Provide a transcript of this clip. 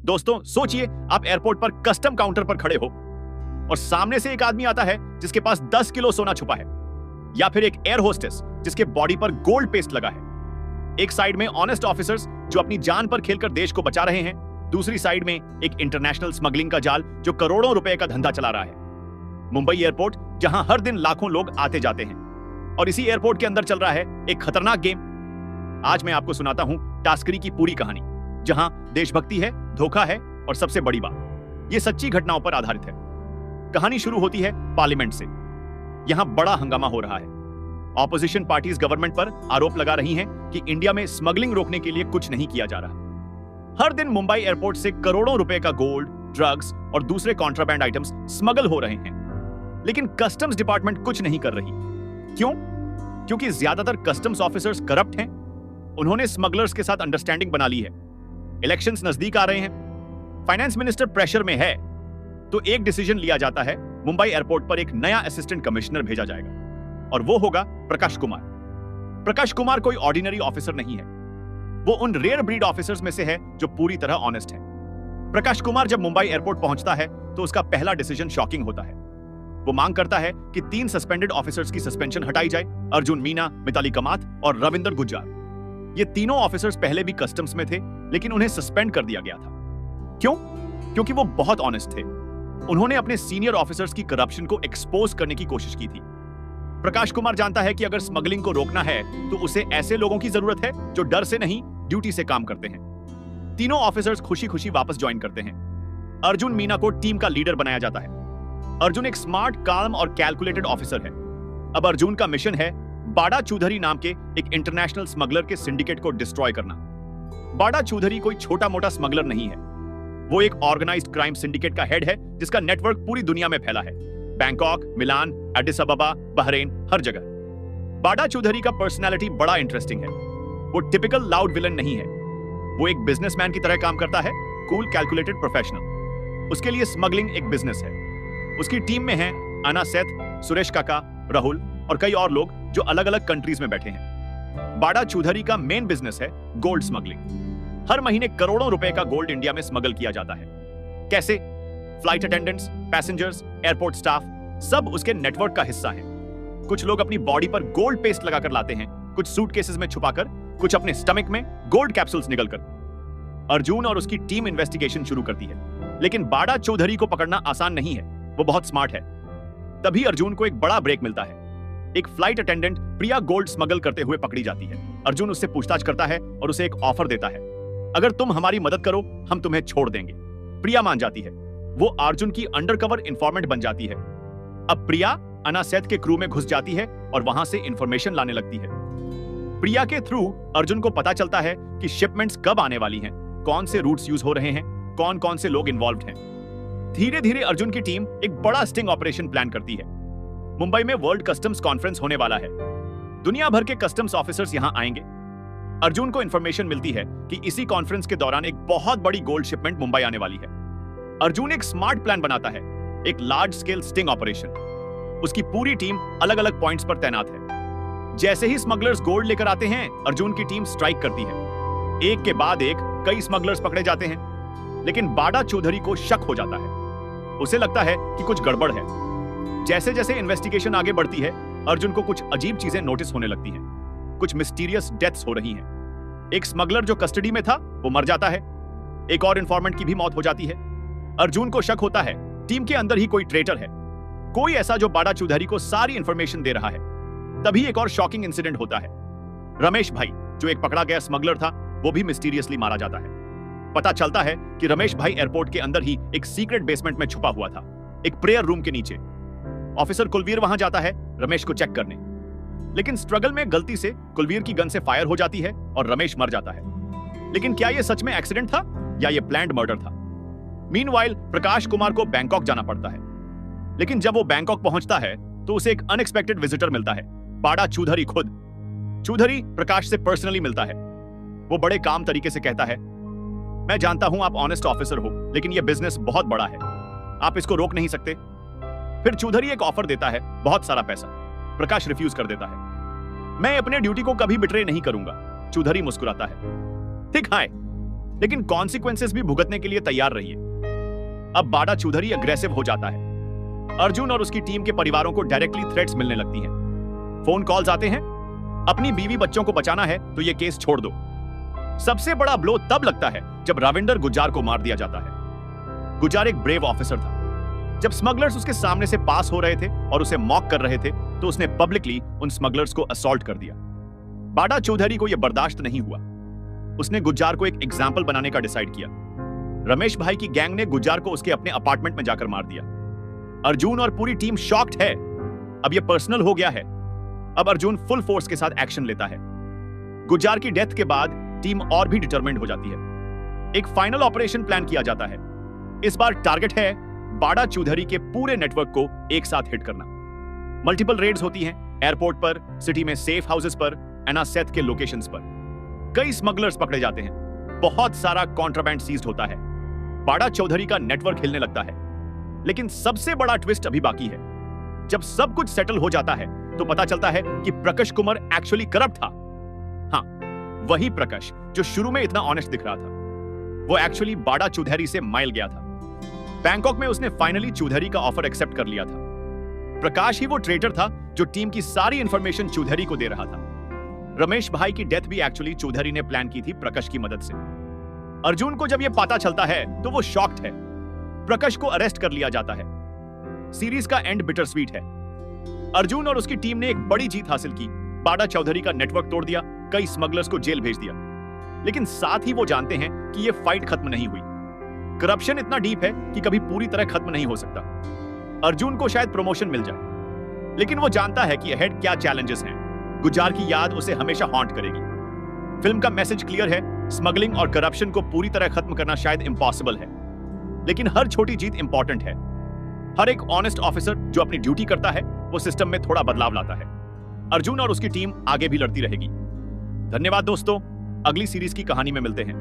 दोस्तों सोचिए, आप एयरपोर्ट पर कस्टम काउंटर पर खड़े हो और सामने से एक आदमी आता है जिसके पास 10 किलो सोना छुपा है, या फिर एक एयर होस्टेस जिसके बॉडी पर गोल्ड पेस्ट लगा है। एक साइड में ऑनेस्ट ऑफिसर्स जो अपनी जान पर खेलकर देश को बचा रहे हैं, दूसरी साइड में एक इंटरनेशनल स्मगलिंग का जाल जो करोड़ों रुपए का धंधा चला रहा है। मुंबई एयरपोर्ट, जहां हर दिन लाखों लोग आते जाते हैं, और इसी एयरपोर्ट के अंदर चल रहा है एक खतरनाक गेम। आज मैं आपको सुनाता हूं टास्करी की पूरी कहानी, जहां देशभक्ति है, धोखा है और सबसे बड़ी बात, ये सच्ची घटनाओं पर आधारित है। कहानी शुरू होती है पार्लियामेंट से। यहां बड़ा हंगामा हो रहा है। ऑपोजिशन पार्टीज गवर्नमेंट पर आरोप लगा रही हैं कि इंडिया में स्मगलिंग रोकने के लिए कुछ नहीं किया जा रहा। हर दिन मुंबई एयरपोर्ट से करोड़ों रुपए का गोल्ड, ड्रग्स और दूसरे कॉन्ट्राबैंड आइटम्स स्मगल हो रहे हैं, लेकिन कस्टम्स डिपार्टमेंट कुछ नहीं कर रही। क्यों? क्योंकि ज्यादातर कस्टम्स ऑफिसर्स करप्ट हैं। उन्होंने स्मगलर्स के साथ अंडरस्टैंडिंग बना ली है। इलेक्शंस नजदीक आ रहे हैं, फाइनेंस मिनिस्टर प्रेशर में है, तो एक डिसीजन लिया जाता है, मुंबई एयरपोर्ट पर एक नया असिस्टेंट कमिश्नर भेजा जाएगा, और वो होगा प्रकाश कुमार। प्रकाश कुमार कोई ऑर्डिनरी ऑफिसर नहीं है, वो उन रेयर ब्रीड ऑफिसर्स में से है जो पूरी तरह ऑनेस्ट है। प्रकाश कुमार जब मुंबई एयरपोर्ट पहुंचता है तो उसका पहला डिसीजन शॉकिंग होता है। वो मांग करता है कि 3 सस्पेंडेड ऑफिसर्स की सस्पेंशन हटाई जाए, अर्जुन मीना, मिताली कमात और रविंदर गुज्जार। ये तीनों ऑफिसर्स पहले भी कस्टम्स में थे, लेकिन उन्हें सस्पेंड कर दिया गया था। क्यों? क्योंकि वो बहुत ऑनेस्ट थे। उन्होंने अपने सीनियर ऑफिसर्स की करप्शन को एक्सपोज करने की कोशिश की थी। प्रकाश कुमार जानता है कि अगर स्मगलिंग को रोकना है तो उसे ऐसे लोगों की जरूरत है जो डर से नहीं, ड्यूटी से काम करते हैं। तीनों ऑफिसर्स खुशी खुशी वापस ज्वाइन करते हैं। अर्जुन मीना को टीम का लीडर बनाया जाता है। अर्जुन एक स्मार्ट, काम और कैलकुलेटेड ऑफिसर है। अब अर्जुन का मिशन है बाड़ा चौधरी नाम के एक इंटरनेशनल स्मगलर के सिंडिकेट को डिस्ट्रॉय करना। बाड़ा चौधरी कोई छोटा मोटा स्मगलर नहीं है, वो एक ऑर्गेनाइज्ड क्राइम सिंडिकेट का हेड है जिसका नेटवर्क पूरी दुनिया में फैला है। बैंकॉक, मिलान, एडिस अबाबा, बहरेन, हर जगह। बाड़ा चौधरी का पर्सनालिटी बड़ा इंटरेस्टिंग है। वो टिपिकल लाउड विलन नहीं है, वो एक बिजनेसमैन की तरह काम करता है, कूल, कैलकुलेटेड, प्रोफेशनल। उसके लिए स्मगलिंग एक बिजनेस है। उसकी टीम में हैं अना सेथ, सुरेश काका, राहुल और कई और लोग जो अलग अलग कंट्रीज में बैठे हैं। बाड़ा चौधरी का मेन बिजनेस है गोल्ड स्मगलिंग। हर महीने करोड़ों रुपए का गोल्ड इंडिया में स्मगल किया जाता है। कैसे? Flight attendants, passengers, airport staff सब उसके नेटवर्क का हिस्सा हैं। कुछ लोग अपनी बॉडी पर गोल्ड पेस्ट लगाकर लाते हैं, कुछ सूटकेसेस में छुपाकर, कुछ अपने स्टमक में गोल्ड कैप्सूल्स निकलकर। अर्जुन और उसकी टीम इन्वेस्टिगेशन शुरू करती है, लेकिन बाड़ा चौधरी को पकड़ना आसान नहीं है, वो बहुत स्मार्ट है। तभी अर्जुन को एक बड़ा ब्रेक मिलता है। एक फ्लाइट अटेंडेंट प्रिया गोल्ड स्मगल करते हुए पकड़ी जाती है। अर्जुन उससे पूछताछ करता है और उसे एक ऑफर देता है, अगर तुम हमारी मदद करो हम तुम्हें छोड़ देंगे। प्रिया मान जाती है। वो अर्जुन की अंडरकवर इंफॉर्मेंट बन जाती है। अब प्रिया अना सेथ के क्रू में घुस जाती है और वहां से इंफॉर्मेशन लाने लगती है। प्रिया के थ्रू अर्जुन को पता चलता है कि शिपमेंट्स कब आने वाली हैं, कौन से रूट्स यूज हो रहे हैं, कौन कौन से लोग इन्वॉल्व्ड हैं। धीरे धीरे अर्जुन की टीम एक बड़ा स्टिंग ऑपरेशन प्लान करती है। मुंबई में वर्ल्ड कस्टम्स कॉन्फ्रेंस होने वाला है। दुनिया भर के कस्टम्स ऑफिसर्स यहां आएंगे। अर्जुन को इंफॉर्मेशन मिलती है कि इसी कॉन्फ्रेंस के दौरान एक बहुत बड़ी गोल्ड शिपमेंट मुंबई आने वाली है। अर्जुन एक स्मार्ट प्लान बनाता है, एक लार्ज स्केल स्टिंग ऑपरेशन। उसकी पूरी टीम अलग अलग पॉइंट्स पर तैनात है। जैसे ही स्मगलर्स गोल्ड लेकर आते हैं, अर्जुन की टीम स्ट्राइक करती है। एक के बाद एक कई स्मगलर्स पकड़े जाते हैं, लेकिन बाड़ा चौधरी को शक हो जाता है। उसे लगता है कि कुछ गड़बड़ है। जैसे जैसे इन्वेस्टिगेशन आगे बढ़ती है, अर्जुन को कुछ अजीब चीजें नोटिस होने लगती हैं। कुछ मिस्टीरियस डेथ्स हो रही हैं। एक स्मगलर जो कस्टडी में था वो मर जाता है। एक और इन्फॉर्मेंट की भी मौत हो जाती है। अर्जुन को शक होता है टीम के अंदर ही कोई ट्रेटर है, कोई ऐसा जो बाड़ा चौधरी को सारी इंफॉर्मेशन दे रहा है। तभी एक और शॉकिंग इंसिडेंट होता है। रमेश भाई, जो एक पकड़ा गया स्मगलर था, वो भी मिस्टीरियसली मारा जाता है। पता चलता है कि रमेश भाई एयरपोर्ट के अंदर ही एक सीक्रेट बेसमेंट में छुपा हुआ था, एक प्रेयर रूम के नीचे। ऑफिसर कुलवीर वहां जाता है रमेश को चेक करने, लेकिन स्ट्रगल में गलती से कुलवीर की गन से फायर हो जाती है और रमेश मर जाता है। लेकिन क्या यह सच में एक्सीडेंट था या यह प्लान्ड मर्डर था? मीनवाइल प्रकाश कुमार को बैंकॉक जाना पड़ता है, लेकिन जब वो बैंकॉक पहुंचता है तो उसे एक अनएक्सपेक्टेड विजिटर मिलता है, बाड़ा चौधरी खुद। चौधरी प्रकाश से पर्सनली मिलता है। वो बड़े काम तरीके से कहता है, मैं जानता हूं आप ऑनेस्ट ऑफिसर हो, लेकिन यह बिजनेस बहुत बड़ा है, आप इसको रोक नहीं सकते। फिर चौधरी एक ऑफर देता है, बहुत सारा पैसा। प्रकाश रिफ्यूज कर देता है। मैं अपने ड्यूटी को कभी बिट्रे नहीं करूंगा। चौधरी मुस्कुराता है, ठीक है, लेकिन कॉन्सिक्वेंसेस भी भुगतने के लिए तैयार रहिए। अब बाड़ा चौधरी अग्रेसिव हो जाता है। अर्जुन और उसकी टीम के परिवारों को डायरेक्टली थ्रेट्स मिलने लगती हैं। फोन कॉल्स आते हैं, अपनी बीवी बच्चों को बचाना है तो ये केस छोड़ दो। सबसे बड़ा ब्लो तब लगता है जब रविंदर गुज्जार को मार दिया जाता है। गुज्जार एक ब्रेव ऑफिसर था। जब स्मगलर्स उसके सामने से पास हो रहे थे और उसे मॉक कर रहे थे तो उसने पब्लिकली उन स्मगलर्स को असॉल्ट कर दिया। बाड़ा चौधरी को यह बर्दाश्त नहीं हुआ। उसने गुज्जार को एक एग्जाम्पल बनाने का डिसाइड किया। रमेश भाई की गैंग ने गुज्जार को उसके अपने अपार्टमेंट में जाकर मार दिया। अर्जुन और पूरी टीम शॉक्ड है। अब यह पर्सनल हो गया है। अब अर्जुन फुल फोर्स के साथ एक्शन लेता है। गुज्जार की डेथ के बाद टीम और भी डिटरमिन्ड हो जाती है। एक फाइनल ऑपरेशन प्लान किया जाता है। इस बार टारगेट है बाड़ा चौधरी के पूरे नेटवर्क को एक साथ हिट करना। मल्टीपल रेड्स होती हैं, एयरपोर्ट पर, सिटी में सेफ हाउसेस पर, एनासेथ के लोकेशंस पर। कई स्मगलर्स पकड़े जाते हैं। बहुत सारा कॉन्ट्राबैंड सीज्ड होता है। बाड़ा चौधरी का नेटवर्क हिलने लगता है। लेकिन सबसे बड़ा ट्विस्ट अभी बाकी है। जब सब कुछ सेटल हो जाता है तो पता चलता है कि प्रकाश कुमार एक्चुअली करप्ट था। हाँ, वही प्रकाश जो शुरू में इतना ऑनेस्ट दिख रहा था। वो एक्चुअली बाड़ा चौधरी से माइल गया था। बैंकॉक में उसने फाइनली चौधरी का ऑफर एक्सेप्ट कर लिया था। प्रकाश ही वो ट्रेडर था जो टीम की सारी इंफॉर्मेशन चौधरी को दे रहा था। रमेश भाई की डेथ भी एक्चुअली चौधरी ने प्लान की थी प्रकाश की मदद से। अर्जुन को जब यह पता चलता है तो वो शॉक्ड है। प्रकाश को अरेस्ट कर लिया जाता है। सीरीज का एंड बिटर स्वीट है। अर्जुन और उसकी टीम ने एक बड़ी जीत हासिल की। बाड़ा चौधरी का नेटवर्क तोड़ दिया, कई स्मगलर्स को जेल भेज दिया। लेकिन साथ ही वो जानते हैं कि यह फाइट खत्म नहीं हुई। करप्शन इतना डीप है कि कभी पूरी तरह खत्म नहीं हो सकता। अर्जुन को शायद प्रमोशन मिल जाए, लेकिन वो जानता है कि अहेड क्या चैलेंजेस हैं। गुज्जार की याद उसे हमेशा हॉन्ट करेगी। फिल्म का मैसेज क्लियर है, स्मगलिंग और करप्शन को पूरी तरह खत्म करना शायद इम्पॉसिबल है, लेकिन हर छोटी जीत इंपॉर्टेंट है। हर एक ऑनेस्ट ऑफिसर जो अपनी ड्यूटी करता है वो सिस्टम में थोड़ा बदलाव लाता है। अर्जुन और उसकी टीम आगे भी लड़ती रहेगी। धन्यवाद दोस्तों, अगली सीरीज की कहानी में मिलते हैं।